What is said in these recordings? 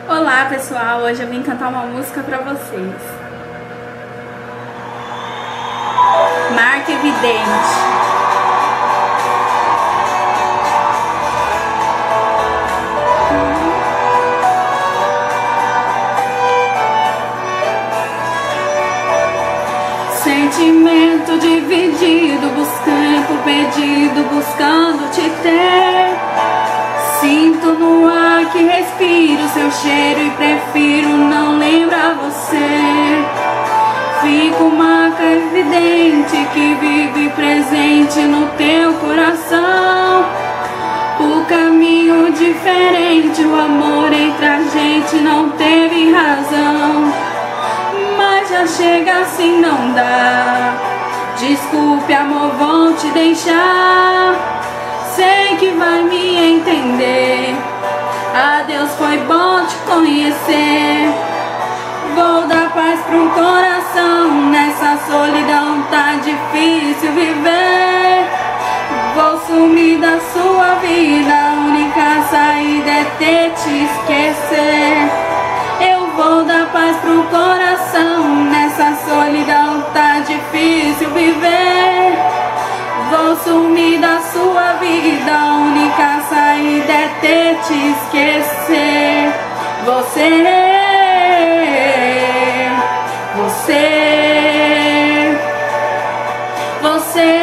Olá pessoal, hoje eu vim cantar uma música pra vocês. Marca Evidente. Sentimento dividido, buscando, perdido, buscando te ter. Sinto no ar que respiro seu cheiro e prefiro não lembrar você. Fico marca evidente que vive presente no teu coração. O caminho diferente, o amor entre a gente não teve razão. Mas já chega assim, não dá. Desculpe amor, vou te deixar. Sei que vai me entender. Adeus, foi bom te conhecer. Vou dar paz pro coração. Nessa solidão tá difícil viver. Vou sumir da sua vida. A única saída é ter te esquecer. Eu vou dar paz pro coração. Nessa solidão tá difícil viver. Vou sumir da sua vida. A única saída é ter te esquecer. Você, você, você.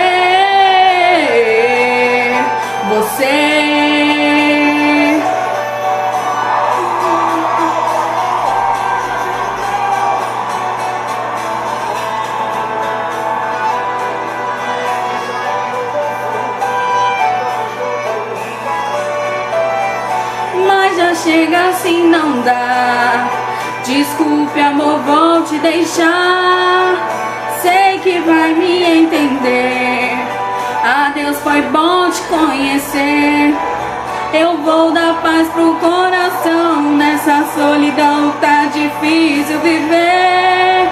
Já chega assim, não dá. Desculpe amor, vou te deixar. Sei que vai me entender. Adeus, foi bom te conhecer. Eu vou dar paz pro coração. Nessa solidão tá difícil viver.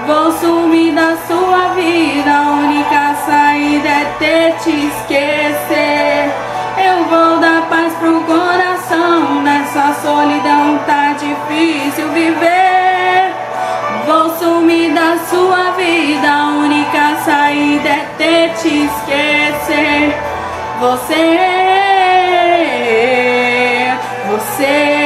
Vou sumir da sua vida. A única saída é ter te esquecer. Eu vou dar paz pro coração. Nessa solidão tá difícil viver. Vou sumir da sua vida. A única saída é ter te esquecer. Você, você.